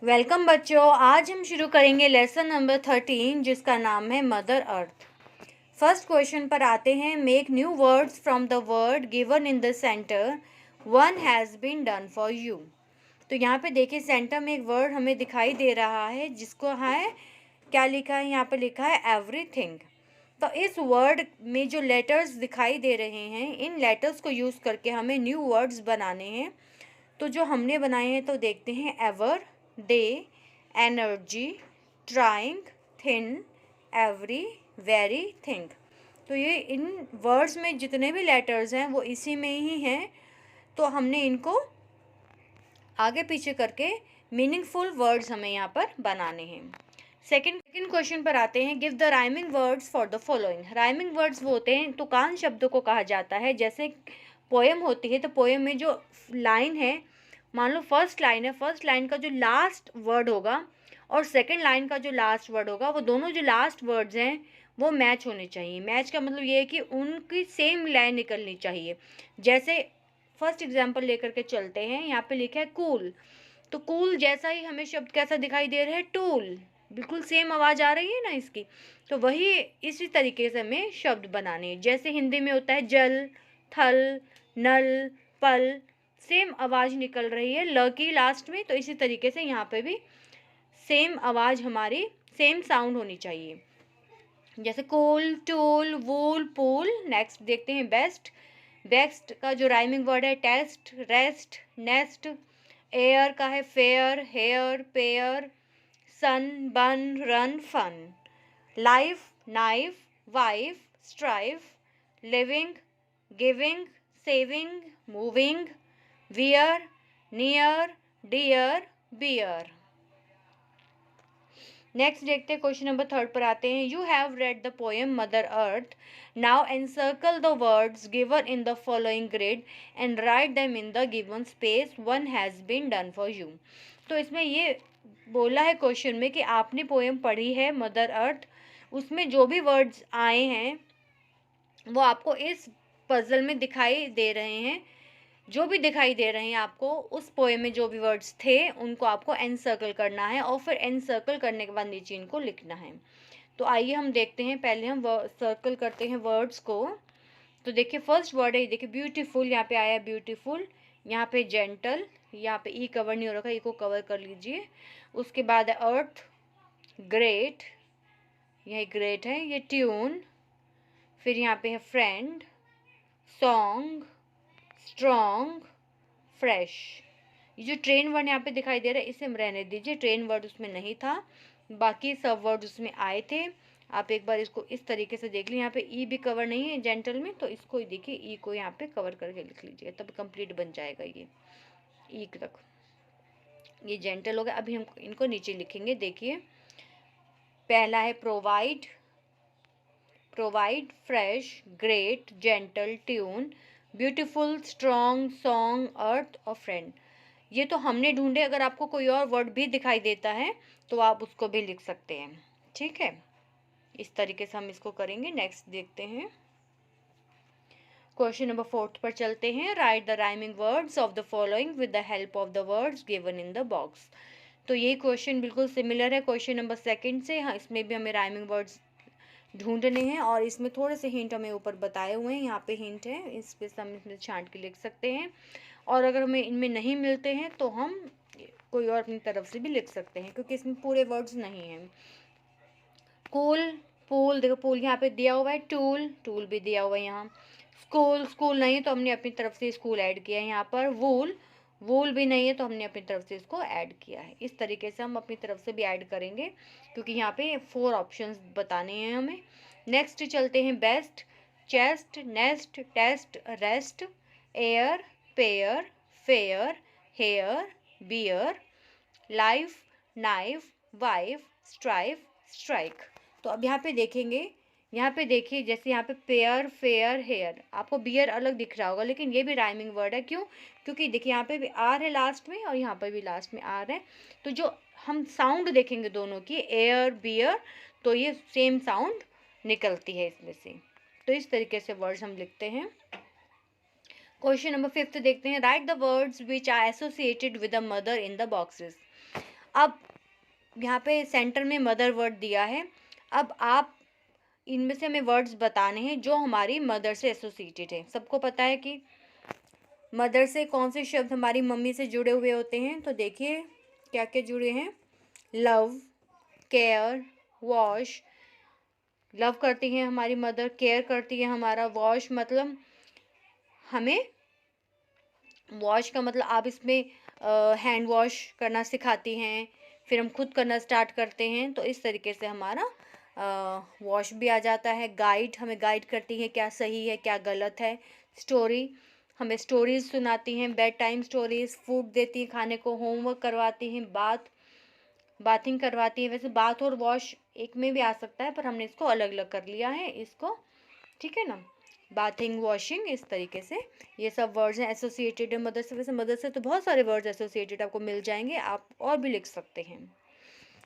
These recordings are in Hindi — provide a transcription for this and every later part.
वेलकम बच्चों, आज हम शुरू करेंगे लेसन नंबर 13 जिसका नाम है मदर अर्थ। फर्स्ट क्वेश्चन पर आते हैं। Make new words from the word given in the centre, one has been done for you. तो यहाँ पे देखिए सेंटर में एक वर्ड हमें दिखाई दे रहा है जिसको है क्या लिखा है, यहाँ पे लिखा है एवरीथिंग। तो इस वर्ड में जो लेटर्स दिखाई दे रहे हैं, इन लेटर्स को यूज़ करके हमें न्यू वर्ड्स बनाने हैं। तो जो हमने बनाए हैं तो देखते हैं। Ever, day, energy, trying, thin, every, very, think. तो ये इन वर्ड्स में जितने भी लेटर्स हैं वो इसी में ही हैं। तो हमने इनको आगे पीछे करके मीनिंगफुल वर्ड्स हमें यहाँ पर बनाने हैं। सेकंड क्वेश्चन पर आते हैं। Give the rhyming words for the following. Rhyming words वो होते हैं, तुकान शब्दों को कहा जाता है। जैसे पोएम होती है तो पोएम में जो लाइन है, मान लो फर्स्ट लाइन है, फर्स्ट लाइन का जो लास्ट वर्ड होगा और सेकंड लाइन का जो लास्ट वर्ड होगा, वो दोनों जो लास्ट वर्ड्स हैं वो मैच होने चाहिए। मैच का मतलब ये है कि उनकी सेम लाइन निकलनी चाहिए। जैसे फर्स्ट एग्जांपल लेकर के चलते हैं। यहाँ पे लिखा है कूल, तो कूल जैसा ही हमें शब्द कैसा दिखाई दे रहा है, टूल। बिल्कुल सेम आवाज़ आ रही है ना इसकी। तो वही इसी तरीके से हमें शब्द बनाने हैं। जैसे हिंदी में होता है जल, थल, नल, पल, सेम आवाज़ निकल रही है ल की लास्ट में। तो इसी तरीके से यहाँ पे भी सेम आवाज़ हमारी, सेम साउंड होनी चाहिए। जैसे cool, tool, wool, pool. Next देखते हैं बेस्ट। बेस्ट का जो राइमिंग वर्ड है टेस्ट, रेस्ट, नेस्ट। एयर का है fair, hair, pair, sun, bun, run, fun. Life, knife, wife, strive, living, giving, saving, moving, wear, near, dear, bear. Next देखते हैं क्वेश्चन नंबर 3 पर आते हैं। You have read the poem Mother Earth, now encircle the words given in the following grid and write them in the given space, one has been done for you. तो इसमें ये बोला है क्वेश्चन में कि आपने पोएम पढ़ी है मदर अर्थ, उसमें जो भी वर्ड्स आए हैं वो आपको इस पजल में दिखाई दे रहे हैं। जो भी दिखाई दे रहे हैं आपको, उस पोएम में जो भी वर्ड्स थे उनको आपको एनसर्कल करना है और फिर एनसर्कल करने के बाद नीचे इनको लिखना है। तो आइए हम देखते हैं। पहले हम सर्कल करते हैं वर्ड्स को। तो देखिए फर्स्ट वर्ड है, देखिए ब्यूटीफुल, यहाँ पे आया ब्यूटीफुल। यहाँ पे जेंटल, यहाँ पे ई कवर नहीं हो रखा, ई को कवर कर लीजिए। उसके बाद है अर्थ, ग्रेट, यह ग्रेट है, ये ट्यून। फिर यहाँ पे है फ्रेंड, सॉन्ग, स्ट्रॉन्ग, फ्रेश। ये जो ट्रेन वर्ड यहाँ पे दिखाई दे रहा है इसे हम रहने दीजिए, ट्रेन वर्ड उसमें नहीं था, बाकी सब वर्ड उसमें आए थे। आप एक बार इसको इस तरीके से देख लीजिए। यहाँ पे ई भी कवर नहीं है जेंटल में, तो इसको देखिए ई को यहाँ पे कवर करके लिख लीजिए, तब कंप्लीट बन जाएगा ये ई तक। ये जेंटल हो गया। अभी हम इनको नीचे लिखेंगे। देखिए पहला है provide, provide, fresh, great, gentle, tune, beautiful, strong, song, earth और फ्रेंड। ये तो हमने ढूंढे। अगर आपको कोई और वर्ड भी दिखाई देता है तो आप उसको भी लिख सकते हैं, ठीक है। इस तरीके से हम इसको करेंगे। नेक्स्ट देखते हैं क्वेश्चन नंबर 4 पर चलते हैं। Write the rhyming words of the following with the help of the words given in the box. तो ये क्वेश्चन बिल्कुल सिमिलर है क्वेश्चन नंबर 2 से। हाँ, इसमें भी हमें राइमिंग वर्ड्स ढूंढने हैं और इसमें थोड़े से हिंट हमें ऊपर बताए हुए हैं। यहाँ पे हिंट है, इस पे हम इसमें छांट के लिख सकते हैं। और अगर हमें इनमें नहीं मिलते हैं तो हम कोई और अपनी तरफ से भी लिख सकते हैं, क्योंकि इसमें पूरे वर्ड्स नहीं हैं। कूल, पूल, देखो पूल यहाँ पे दिया हुआ है। टूल, टूल भी दिया हुआ है यहाँ। स्कूल, स्कूल नहीं है तो हमने अपनी तरफ से स्कूल ऐड किया है यहाँ पर। वूल, वूल भी नहीं है तो हमने अपनी तरफ से इसको ऐड किया है। इस तरीके से हम अपनी तरफ से भी ऐड करेंगे, क्योंकि यहाँ पे 4 ऑप्शंस बताने हैं हमें। नेक्स्ट चलते हैं best, chest, nest, test, rest, air, pair, fair, hair, bear, life, knife, wife, strife, strike. तो अब यहाँ पे देखेंगे, यहाँ पे देखिए जैसे यहाँ पे पेयर, फेयर, हेयर, आपको बियर अलग दिख रहा होगा लेकिन ये भी राइमिंग वर्ड है। क्यों? क्योंकि देखिए यहाँ पे भी आर है लास्ट में और यहाँ पर भी लास्ट में आर है। तो जो हम साउंड देखेंगे दोनों की, एयर, बियर, तो ये सेम साउंड निकलती है इसमें से। तो इस तरीके से वर्ड्स हम लिखते हैं। क्वेश्चन नंबर 5 देखते हैं। Write the words which are associated with the mother in the boxes. अब यहाँ पे सेंटर में मदर वर्ड दिया है। अब आप इनमें से हमें वर्ड्स बताने हैं जो हमारी मदर से एसोसिएटेड है। सबको पता है कि मदर से कौन से शब्द हमारी मम्मी से जुड़े हुए होते हैं, तो देखिए क्या क्या जुड़े हैं। Love, care, wash. लव करती हैं हमारी मदर, केयर करती है हमारा, वॉश मतलब हमें, वॉश का मतलब आप इसमें हैंड वॉश करना सिखाती हैं, फिर हम खुद करना स्टार्ट करते हैं, तो इस तरीके से हमारा वॉश भी आ जाता है। गाइड, हमें गाइड करती है क्या सही है क्या गलत है। स्टोरी, हमें स्टोरीज सुनाती हैं, बेड टाइम स्टोरीज। फूड देती हैं खाने को, होमवर्क करवाती हैं, बाथिंग करवाती है। वैसे बाथ और वॉश एक में भी आ सकता है, पर हमने इसको अलग अलग कर लिया है इसको, ठीक है ना। बाथिंग, वॉशिंग, इस तरीके से ये सब वर्ड्स हैं एसोसिएटेड है मदर से। वैसे मदर से तो बहुत सारे वर्ड्स एसोसिएटेड आपको मिल जाएंगे, आप और भी लिख सकते हैं।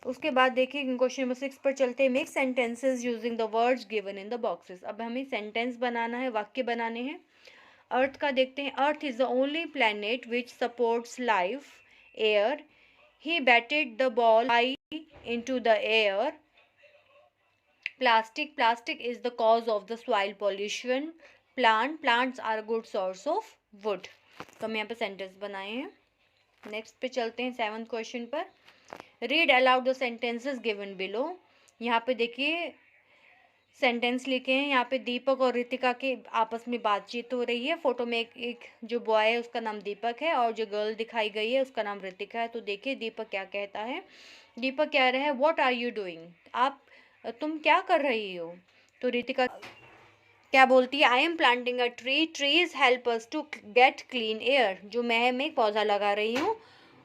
उसके बाद देखिए क्वेश्चन नंबर 6 पर चलते हैं। Make sentences using the words given in the boxes. अब हमें सेंटेंस बनाना है, वाक्य बनाने हैं। अर्थ का देखते हैं। Earth is the only planet which supports life. Air, he batted the ball high into the air. Plastic is the cause of the soil pollution. Plants are a good source of wood. तो हम यहाँ पे सेंटेंस बनाए हैं। नेक्स्ट पे चलते हैं 7th क्वेश्चन पर। Read aloud the sentences given below. यहाँ पे देखिए सेंटेंस लिखे हैं। यहाँ पे दीपक और रितिका के आपस में बातचीत हो रही है। फोटो में एक जो बॉय है उसका नाम दीपक है और जो गर्ल दिखाई गई है उसका नाम रितिका है। तो देखिए दीपक क्या कहता है। दीपक कह रहा है व्हाट आर यू डूइंग, तुम क्या कर रही हो। तो रितिका क्या बोलती है, I am planting a tree, trees help us to get clean air. जो मैं एक पौधा लगा रही हूँ,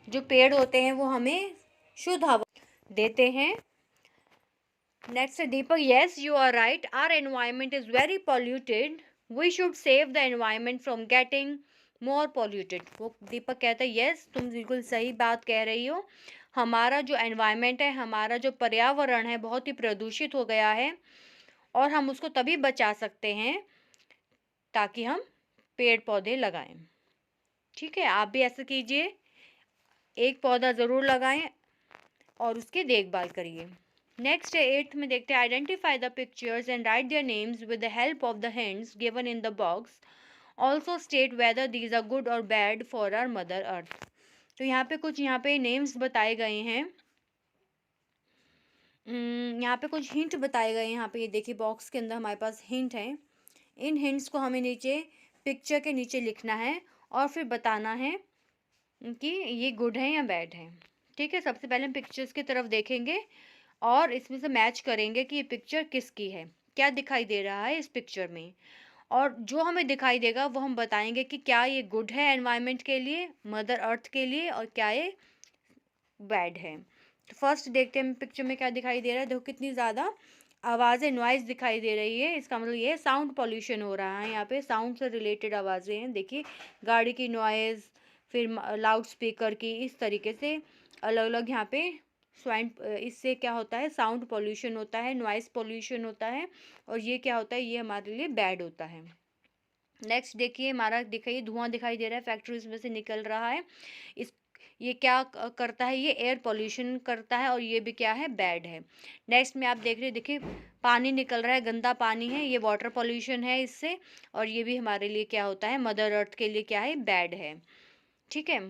जो पेड़ होते हैं वो हमें शुद्ध हवा देते हैं। Next Deepak, yes you are right, our environment is very polluted, we should save the environment from getting more polluted. वो दीपक कहता है यस तुम बिल्कुल सही बात कह रही हो, हमारा जो एनवायरमेंट है, हमारा जो पर्यावरण है बहुत ही प्रदूषित हो गया है और हम उसको तभी बचा सकते हैं ताकि हम पेड़ पौधे लगाएं। ठीक है, आप भी ऐसा कीजिए, एक पौधा ज़रूर लगाएं और उसकी देखभाल करिए। नेक्स्ट 8th में देखते हैं। Identify the pictures and write their names with the help of the hints given in the box. Also state whether these are good और bad for our mother earth. तो यहाँ पे कुछ नेम्स बताए गए हैं। यहाँ पे कुछ हिंट बताए गए हैं। यहाँ पे ये देखिए बॉक्स के अंदर हमारे पास हिंट है। इन हिंट्स को हमें नीचे पिक्चर के नीचे लिखना है और फिर बताना है कि ये गुड है या बैड है। ठीक है, सबसे पहले हम पिक्चर्स की तरफ देखेंगे और इसमें से मैच करेंगे कि ये पिक्चर किसकी है, क्या दिखाई दे रहा है इस पिक्चर में, और जो हमें दिखाई देगा वो हम बताएंगे कि क्या ये गुड है एनवायरनमेंट के लिए, मदर अर्थ के लिए, और क्या ये बैड है। तो फर्स्ट देखते हैं पिक्चर में क्या दिखाई दे रहा है। देखो कितनी ज़्यादा आवाज़ें, नॉइज दिखाई दे रही है। इसका मतलब ये साउंड पॉल्यूशन हो रहा है। यहाँ पे साउंड से रिलेटेड आवाज़ें हैं। देखिए गाड़ी की नॉइज़, फिर लाउड स्पीकर की, इस तरीके से अलग अलग यहाँ पे इससे क्या होता है, साउंड पॉल्यूशन होता है, नॉइज़ पॉल्यूशन होता है, और ये क्या होता है, ये हमारे लिए बैड होता है। नेक्स्ट देखिए हमारा दिखाइए धुआं दिखाई दे रहा है, फैक्ट्रीज में से निकल रहा है। इस ये क्या करता है, ये एयर पॉल्यूशन करता है और ये भी क्या है, बैड है। नेक्स्ट में आप देख रहे हैं, देखिए पानी निकल रहा है, गंदा पानी है, ये वाटर पॉल्यूशन है इससे, और ये भी हमारे लिए क्या होता है, मदर अर्थ के लिए क्या है, बैड है। ठीक है,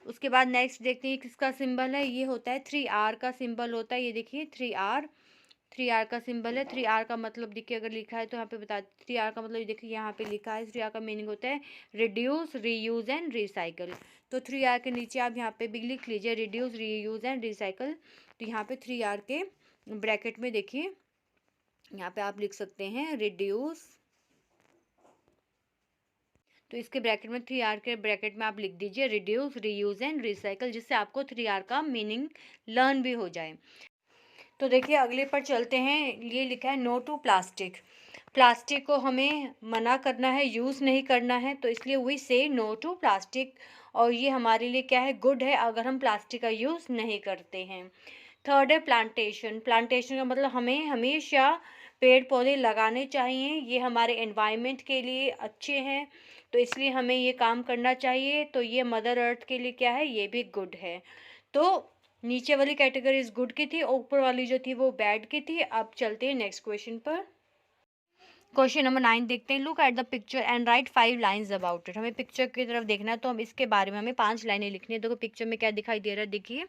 उसके बाद नेक्स्ट देखते हैं किसका सिंबल है। ये होता है 3R का सिंबल होता है। ये देखिए 3R का सिंबल है। 3R का मतलब देखिए अगर लिखा है तो यहाँ पे बता, 3R का मतलब देखिए यहाँ पे लिखा है, 3R का मीनिंग होता है रिड्यूस, रीयूज एंड रिसाइकल। तो 3R के नीचे आप यहाँ पे भी लिख लीजिए रिड्यूस, रीयूज एंड रिसाइकल। तो यहाँ पे 3R के ब्रैकेट में देखिए यहाँ पे आप लिख सकते हैं रिड्यूस, तो इसके ब्रैकेट में 3R के ब्रैकेट में आप लिख दीजिए रिड्यूस, रीयूज एंड रिसाइकल, जिससे आपको 3R का मीनिंग लर्न भी हो जाए। तो देखिए अगले पर चलते हैं। ये लिखा है नो टू प्लास्टिक। प्लास्टिक को हमें मना करना है, यूज़ नहीं करना है, तो इसलिए वी से नो टू प्लास्टिक, और ये हमारे लिए क्या है, गुड है अगर हम प्लास्टिक का यूज़ नहीं करते हैं। थर्ड है प्लांटेशन। प्लांटेशन का मतलब हमें हमेशा पेड़ पौधे लगाने चाहिए, ये हमारे एनवायरनमेंट के लिए अच्छे हैं, तो इसलिए हमें ये काम करना चाहिए। तो ये मदर अर्थ के लिए क्या है, ये भी गुड है। तो नीचे वाली कैटेगरीज गुड की थी, ऊपर वाली जो थी वो बैड की थी। अब चलते हैं नेक्स्ट क्वेश्चन पर। क्वेश्चन नंबर 9 देखते हैं। Look at the picture and right 5 lines about it. हमें पिक्चर की तरफ देखना है तो हम इसके बारे में हमें 5 लाइनें लिखनी है। देखो पिक्चर में क्या दिखाई दे रहा है, देखिए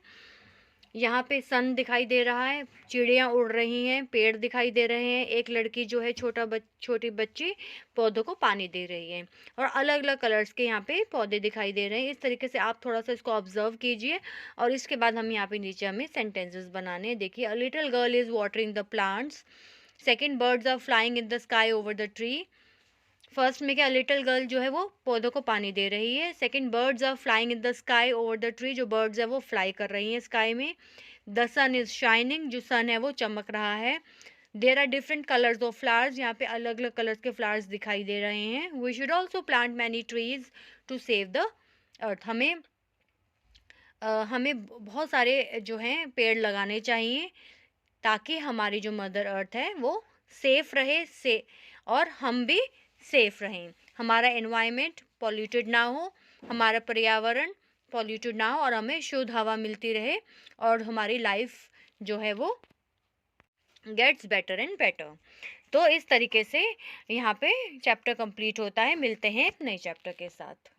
यहाँ पे सन दिखाई दे रहा है, चिड़ियाँ उड़ रही हैं, पेड़ दिखाई दे रहे हैं, एक लड़की जो है छोटी बच्ची पौधों को पानी दे रही है, और अलग अलग कलर्स के यहाँ पे पौधे दिखाई दे रहे हैं। इस तरीके से आप थोड़ा सा इसको ऑब्जर्व कीजिए और इसके बाद हम यहाँ पे नीचे हमें सेंटेंसेस बनाने हैं। देखिए, a little girl is watering the plants. Second, birds are flying in the sky over the tree. First में क्या, लिटिल गर्ल जो है वो पौधों को पानी दे रही है। Second, birds are flying in the sky over the tree, जो बर्ड्स है वो फ्लाई कर रही हैं स्काई में। द सन इज शाइनिंग, जो सन है वो चमक रहा है। There are different colours of flowers, यहाँ पे अलग अलग कलर्स के फ्लावर्स दिखाई दे रहे हैं। We should also plant many trees to save the earth. हमें बहुत सारे जो हैं पेड़ लगाने चाहिए ताकि हमारी जो मदर अर्थ है वो सेफ रहे और हम भी सेफ रहें, हमारा एनवायरनमेंट पॉल्यूटेड ना हो, हमारा पर्यावरण पॉल्यूटेड ना हो और हमें शुद्ध हवा मिलती रहे और हमारी लाइफ जो है वो गेट्स बेटर एंड बेटर। तो इस तरीके से यहाँ पे चैप्टर कंप्लीट होता है। मिलते हैं एक नए चैप्टर के साथ।